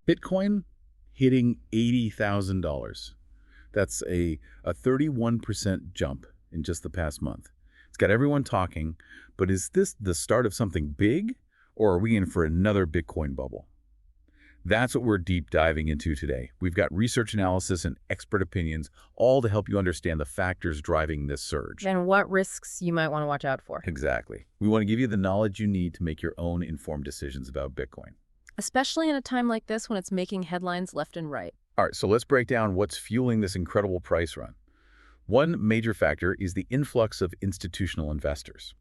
Bitcoin hitting $80,000. That's a 31% jump in just the past month. It's got everyone talking, but is this the start of something big, or are we in for another Bitcoin bubble? That's what we're deep diving into today. We've got research analysis and expert opinions, all to help you understand the factors driving this surge. And what risks you might want to watch out for. Exactly. We want to give you the knowledge you need to make your own informed decisions about Bitcoin. Especially in a time like this when it's making headlines left and right. All right, so let's break down what's fueling this incredible price run. One major factor is the influx of institutional investors.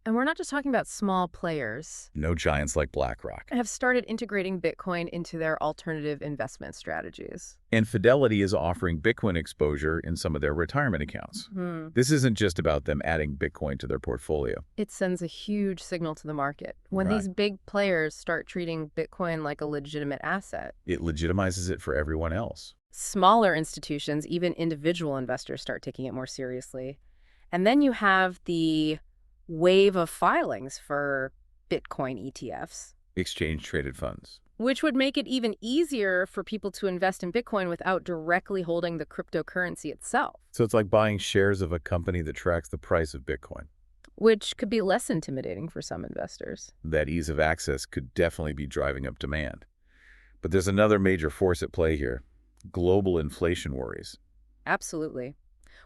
And we're not just talking about small players. No giants like BlackRock. Have started integrating Bitcoin into their alternative investment strategies. And Fidelity is offering Bitcoin exposure in some of their retirement accounts. This isn't just about them adding Bitcoin to their portfolio. It sends a huge signal to the market. When Right. these big players start treating Bitcoin like a legitimate asset, It legitimizes it for everyone else. smaller institutions, even individual investors, start taking it more seriously. And then you have the wave of filings for Bitcoin ETFs, Exchange-traded funds. which would make it even easier for people to invest in Bitcoin without directly holding the cryptocurrency itself, So it's like buying shares of a company that tracks the price of Bitcoin. which could be less intimidating for some investors. That ease of access could definitely be driving up demand. But there's another major force at play here: global inflation worries. Absolutely.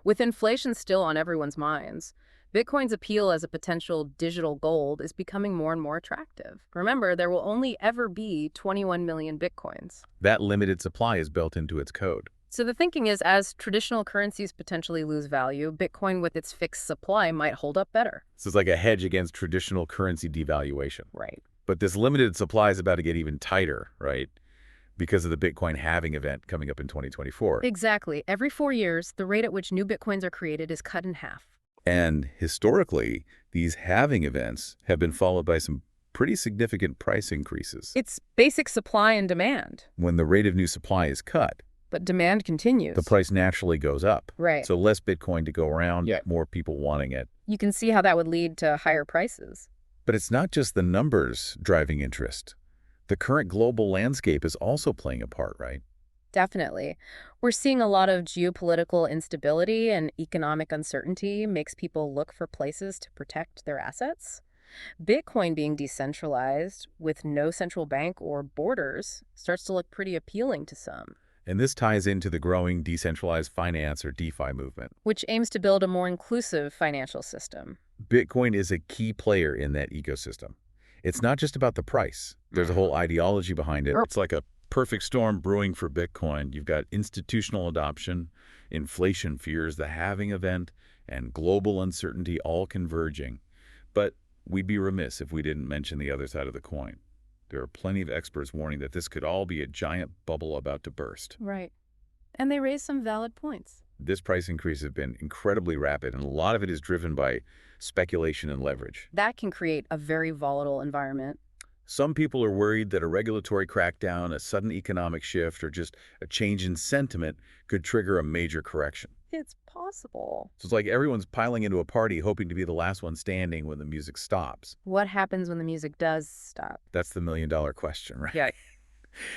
With inflation still on everyone's minds, Bitcoin's appeal as a potential digital gold is becoming more and more attractive. Remember, there will only ever be 21 million Bitcoins. That limited supply is built into its code. So the thinking is, as traditional currencies potentially lose value, Bitcoin with its fixed supply might hold up better. So it's like a hedge against traditional currency devaluation. Right. But this limited supply is about to get even tighter, right? Because of the Bitcoin halving event coming up in 2024. Exactly. Every 4 years, the rate at which new Bitcoins are created is cut in half. And historically, these halving events have been followed by some pretty significant price increases. It's basic supply and demand, When the rate of new supply is cut, but demand continues. the price naturally goes up. Right. So less Bitcoin to go around, Yeah. more people wanting it. You can see how that would lead to higher prices. But it's not just the numbers driving interest. The current global landscape is also playing a part, right? Definitely. We're seeing a lot of geopolitical instability, and economic uncertainty makes people look for places to protect their assets. Bitcoin being decentralized with no central bank or borders starts to look pretty appealing to some, And this ties into the growing decentralized finance or DeFi movement. which aims to build a more inclusive financial system. Bitcoin is a key player in that ecosystem. It's not just about the price. There's a whole ideology behind it. It's like a perfect storm brewing for Bitcoin. You've got institutional adoption, inflation fears, the halving event, and global uncertainty all converging. But we'd be remiss if we didn't mention the other side of the coin. There are plenty of experts warning that this could all be a giant bubble about to burst. Right. And they raise some valid points. This price increase has been incredibly rapid, and a lot of it is driven by speculation and leverage. That can create a very volatile environment. Some people are worried that a regulatory crackdown, a sudden economic shift, or just a change in sentiment could trigger a major correction. It's possible. So it's like everyone's piling into a party hoping to be the last one standing when the music stops. What happens when the music does stop? That's the million-dollar question, right? Yeah.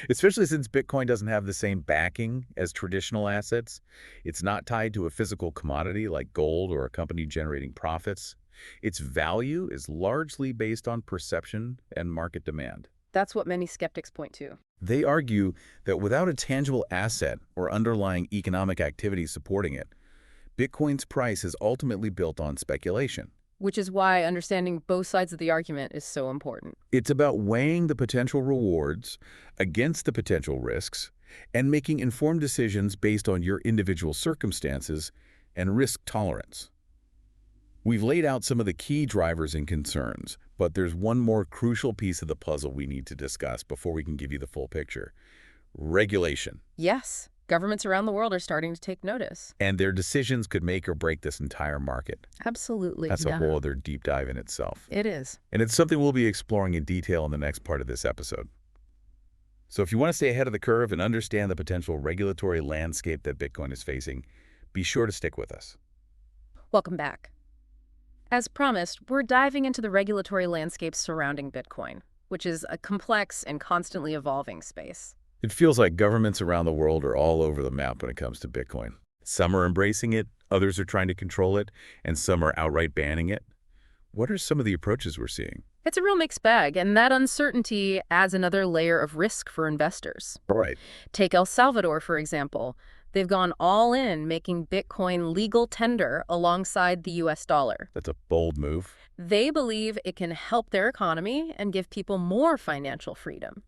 Especially since Bitcoin doesn't have the same backing as traditional assets. It's not tied to a physical commodity like gold or a company generating profits. Its value is largely based on perception and market demand. That's what many skeptics point to. They argue that without a tangible asset or underlying economic activity supporting it, Bitcoin's price is ultimately built on speculation. Which is why understanding both sides of the argument is so important. It's about weighing the potential rewards against the potential risks and making informed decisions based on your individual circumstances and risk tolerance. We've laid out some of the key drivers and concerns, but there's one more crucial piece of the puzzle we need to discuss before we can give you the full picture: regulation. Yes, governments around the world are starting to take notice. And their decisions could make or break this entire market. Absolutely. That's a whole other deep dive in itself. It is. And it's something we'll be exploring in detail in the next part of this episode. So if you want to stay ahead of the curve and understand the potential regulatory landscape that Bitcoin is facing, be sure to stick with us. Welcome back. As promised, we're diving into the regulatory landscape surrounding Bitcoin, which is a complex and constantly evolving space. It feels like governments around the world are all over the map when it comes to Bitcoin. Some are embracing it, others are trying to control it, and some are outright banning it. What are some of the approaches we're seeing? It's a real mixed bag, and that uncertainty adds another layer of risk for investors. Right. Take El Salvador, for example. They've gone all in, making Bitcoin legal tender alongside the US dollar. That's a bold move. They believe it can help their economy and give people more financial freedom.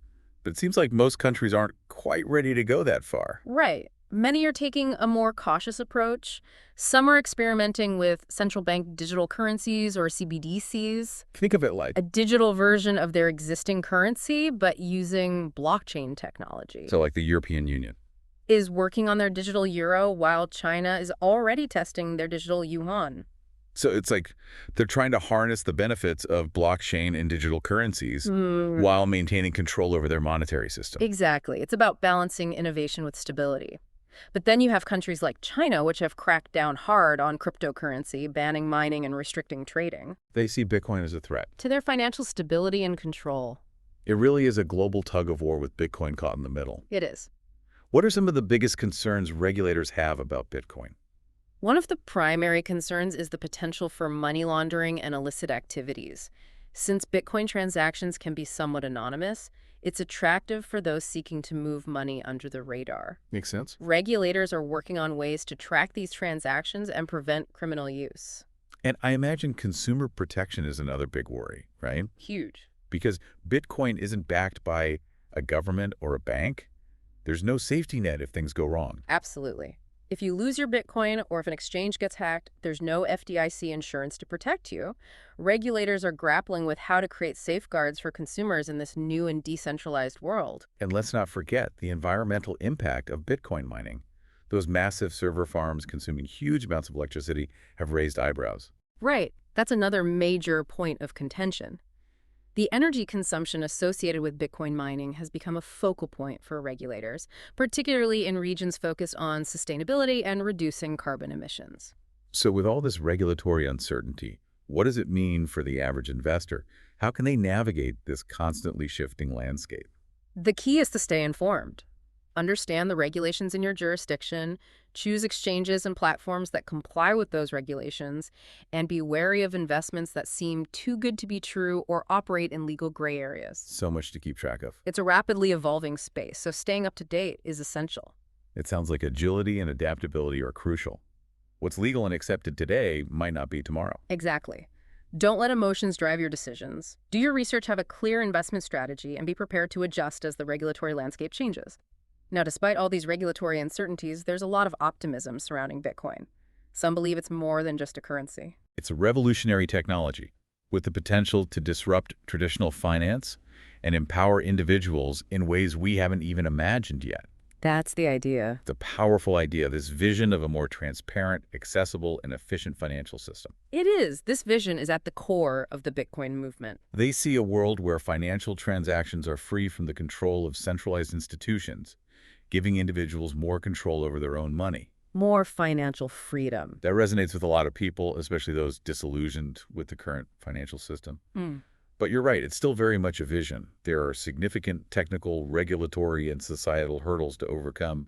But it seems like most countries aren't quite ready to go that far. Right. Many are taking a more cautious approach. Some are experimenting with central bank digital currencies or CBDCs, Think of it like, a digital version of their existing currency, but using blockchain technology. so like the European Union. Is working on their digital euro while China is already testing their digital yuan. So it's like they're trying to harness the benefits of blockchain and digital currencies while maintaining control over their monetary system. Exactly. It's about balancing innovation with stability. But then you have countries like China, which have cracked down hard on cryptocurrency, banning mining and restricting trading, They see Bitcoin as a threat. to their financial stability and control. It really is a global tug of war with Bitcoin caught in the middle. It is. What are some of the biggest concerns regulators have about Bitcoin? One of the primary concerns is the potential for money laundering and illicit activities. Since Bitcoin transactions can be somewhat anonymous, it's attractive for those seeking to move money under the radar. Makes sense. Regulators are working on ways to track these transactions and prevent criminal use. And I imagine consumer protection is another big worry, right? Huge. Because Bitcoin isn't backed by a government or a bank. There's no safety net if things go wrong. Absolutely. If you lose your Bitcoin or if an exchange gets hacked, there's no FDIC insurance to protect you. Regulators are grappling with how to create safeguards for consumers in this new and decentralized world. And let's not forget the environmental impact of Bitcoin mining. Those massive server farms consuming huge amounts of electricity have raised eyebrows. Right. That's another major point of contention. The energy consumption associated with Bitcoin mining has become a focal point for regulators, particularly in regions focused on sustainability and reducing carbon emissions. So with all this regulatory uncertainty, what does it mean for the average investor? How can they navigate this constantly shifting landscape? The key is to stay informed. Understand the regulations in your jurisdiction, choose exchanges and platforms that comply with those regulations, and be wary of investments that seem too good to be true or operate in legal gray areas. So much to keep track of. It's a rapidly evolving space, so staying up to date is essential. It sounds like agility and adaptability are crucial. What's legal and accepted today might not be tomorrow. Exactly. Don't let emotions drive your decisions. Do your research, have a clear investment strategy, and be prepared to adjust as the regulatory landscape changes. Now, despite all these regulatory uncertainties, there's a lot of optimism surrounding Bitcoin. Some believe it's more than just a currency. It's a revolutionary technology with the potential to disrupt traditional finance and empower individuals in ways we haven't even imagined yet. That's the idea. It's a powerful idea, this vision of a more transparent, accessible, and efficient financial system. It is. This vision is at the core of the Bitcoin movement. They see a world where financial transactions are free from the control of centralized institutions, giving individuals more control over their own money. More financial freedom. That resonates with a lot of people, especially those disillusioned with the current financial system. But you're right, it's still very much a vision. There are significant technical, regulatory, and societal hurdles to overcome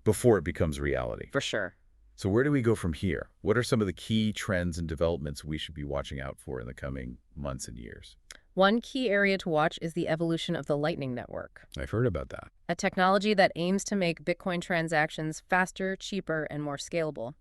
before it becomes reality. For sure. So where do we go from here? What are some of the key trends and developments we should be watching out for in the coming months and years? One key area to watch is the evolution of the Lightning Network, I've heard about that. a technology that aims to make Bitcoin transactions faster, cheaper, and more scalable.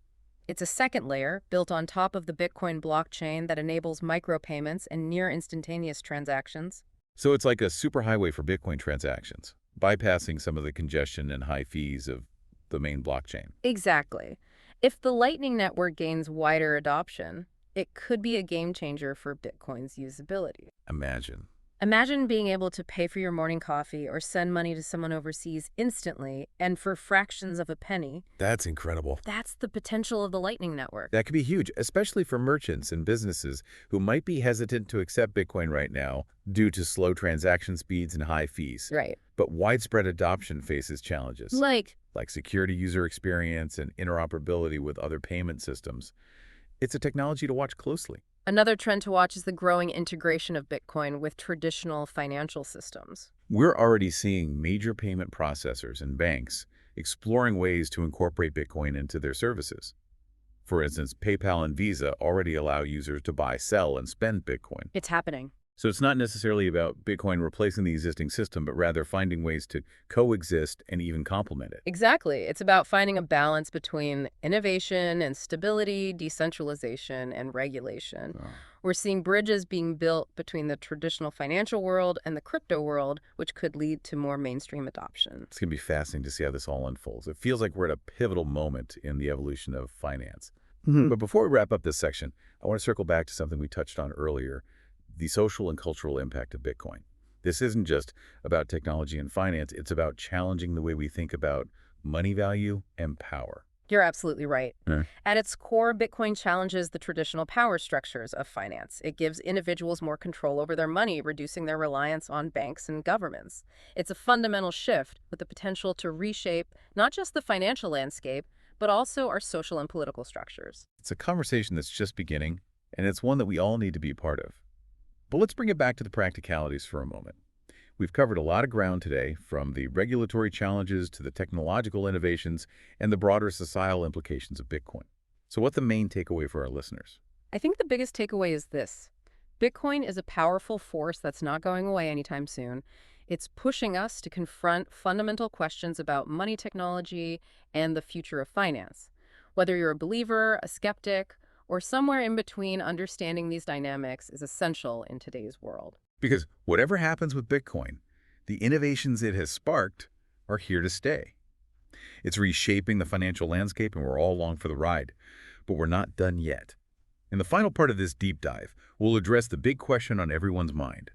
It's a second layer built on top of the Bitcoin blockchain that enables micropayments and near-instantaneous transactions. So it's like a superhighway for Bitcoin transactions, bypassing some of the congestion and high fees of the main blockchain. Exactly. If the Lightning Network gains wider adoption, it could be a game changer for Bitcoin's usability. Imagine. Imagine being able to pay for your morning coffee or send money to someone overseas instantly and for fractions of a penny. That's incredible. That's the potential of the Lightning Network. That could be huge, especially for merchants and businesses who might be hesitant to accept Bitcoin right now due to slow transaction speeds and high fees. Right. But widespread adoption faces challenges, Like security, user experience, and interoperability with other payment systems. It's a technology to watch closely. Another trend to watch is the growing integration of Bitcoin with traditional financial systems. We're already seeing major payment processors and banks exploring ways to incorporate Bitcoin into their services. For instance, PayPal and Visa already allow users to buy, sell, and spend Bitcoin. It's happening. So it's not necessarily about Bitcoin replacing the existing system, but rather finding ways to coexist and even complement it. Exactly. It's about finding a balance between innovation and stability, decentralization and regulation. Oh. We're seeing bridges being built between the traditional financial world and the crypto world, which could lead to more mainstream adoption. It's going to be fascinating to see how this all unfolds. It feels like we're at a pivotal moment in the evolution of finance. But before we wrap up this section, I want to circle back to something we touched on earlier, the social and cultural impact of Bitcoin. This isn't just about technology and finance, it's about challenging the way we think about money value and power. You're absolutely right. Yeah. At its core, Bitcoin challenges the traditional power structures of finance. It gives individuals more control over their money, reducing their reliance on banks and governments. It's a fundamental shift with the potential to reshape not just the financial landscape, but also our social and political structures. It's a conversation that's just beginning, and it's one that we all need to be a part of. But let's bring it back to the practicalities for a moment. We've covered a lot of ground today, from the regulatory challenges to the technological innovations and the broader societal implications of Bitcoin. So what's the main takeaway for our listeners? I think the biggest takeaway is this. Bitcoin is a powerful force that's not going away anytime soon. It's pushing us to confront fundamental questions about money technology and the future of finance. Whether you're a believer, a skeptic, or somewhere in between, understanding these dynamics is essential in today's world. Because whatever happens with Bitcoin, the innovations it has sparked are here to stay. It's reshaping the financial landscape, and we're all along for the ride. But we're not done yet. In the final part of this deep dive, we'll address the big question on everyone's mind.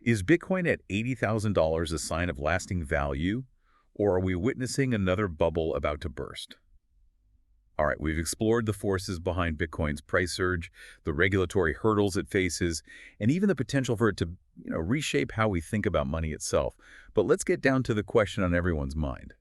Is Bitcoin at $80,000 a sign of lasting value, or are we witnessing another bubble about to burst? All right, we've explored the forces behind Bitcoin's price surge, the regulatory hurdles it faces, and even the potential for it to, reshape how we think about money itself. But let's get down to the question on everyone's mind.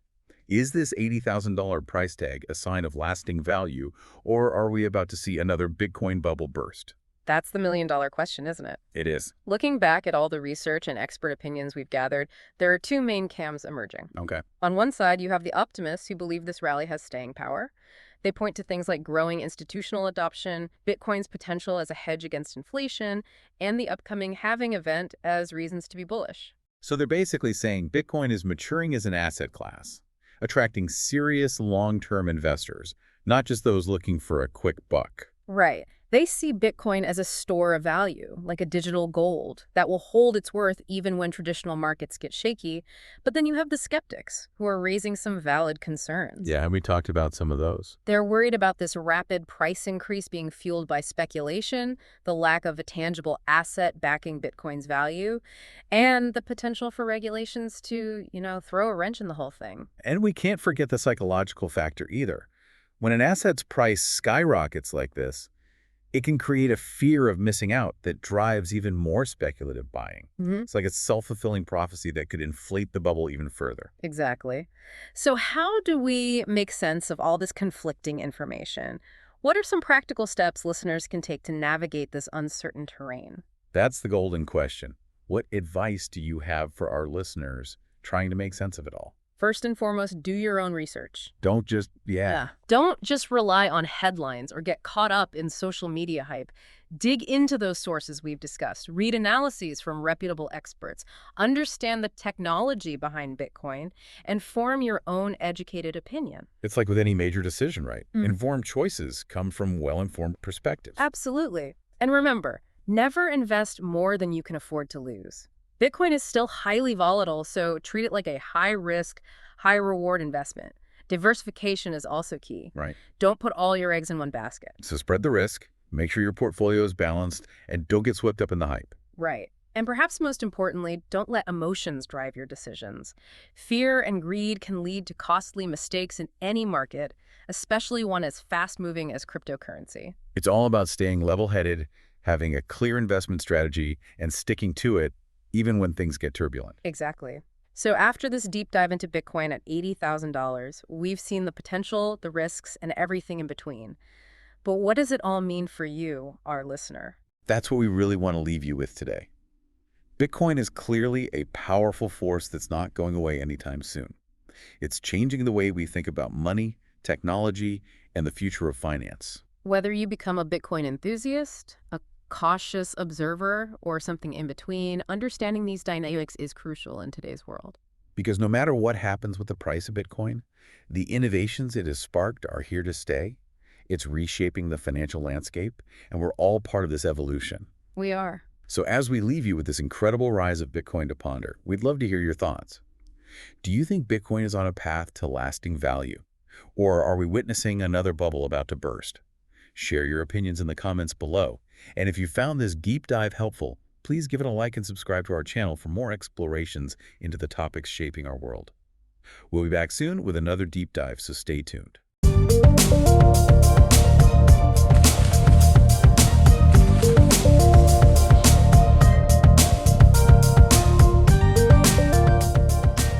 Is this $80,000 price tag a sign of lasting value, or are we about to see another Bitcoin bubble burst? That's the million-dollar question, isn't it? It is. Looking back at all the research and expert opinions we've gathered, there are two main camps emerging. Okay. On one side, you have the optimists who believe this rally has staying power. They point to things like growing institutional adoption, Bitcoin's potential as a hedge against inflation, and the upcoming halving event as reasons to be bullish. So they're basically saying Bitcoin is maturing as an asset class, attracting serious long-term investors, not just those looking for a quick buck. Right. They see Bitcoin as a store of value, like a digital gold, that will hold its worth even when traditional markets get shaky. But then you have the skeptics, who are raising some valid concerns. Yeah, and we talked about some of those. They're worried about this rapid price increase being fueled by speculation, the lack of a tangible asset backing Bitcoin's value, and the potential for regulations to, throw a wrench in the whole thing. And we can't forget the psychological factor either. When an asset's price skyrockets like this, it can create a fear of missing out that drives even more speculative buying. It's like a self-fulfilling prophecy that could inflate the bubble even further. Exactly. So how do we make sense of all this conflicting information? What are some practical steps listeners can take to navigate this uncertain terrain? That's the golden question. What advice do you have for our listeners trying to make sense of it all? First and foremost, do your own research. Don't just, Don't just rely on headlines or get caught up in social media hype. Dig into those sources we've discussed. Read analyses from reputable experts. Understand the technology behind Bitcoin and form your own educated opinion. It's like with any major decision, right? Informed choices come from well-informed perspectives. Absolutely. And remember, never invest more than you can afford to lose. Bitcoin is still highly volatile, so treat it like a high-risk, high-reward investment. Diversification is also key. Right. Don't put all your eggs in one basket. So spread the risk, make sure your portfolio is balanced, and don't get swept up in the hype. Right. And perhaps most importantly, don't let emotions drive your decisions. Fear and greed can lead to costly mistakes in any market, especially one as fast-moving as cryptocurrency. It's all about staying level-headed, having a clear investment strategy, and sticking to it even when things get turbulent. Exactly. So after this deep dive into Bitcoin at $80,000, we've seen the potential, the risks, and everything in between. But what does it all mean for you, our listener? That's what we really want to leave you with today. Bitcoin is clearly a powerful force that's not going away anytime soon. It's changing the way we think about money, technology, and the future of finance. Whether you become a Bitcoin enthusiast, a cautious observer, or something in between, understanding these dynamics is crucial in today's world. Because no matter what happens with the price of Bitcoin, the innovations it has sparked are here to stay. It's reshaping the financial landscape, and we're all part of this evolution. We are. So as we leave you with this incredible rise of Bitcoin to ponder, we'd love to hear your thoughts. Do you think Bitcoin is on a path to lasting value? Or are we witnessing another bubble about to burst? Share your opinions in the comments below. And if you found this deep dive helpful, please give it a like and subscribe to our channel for more explorations into the topics shaping our world. We'll be back soon with another deep dive, so stay tuned.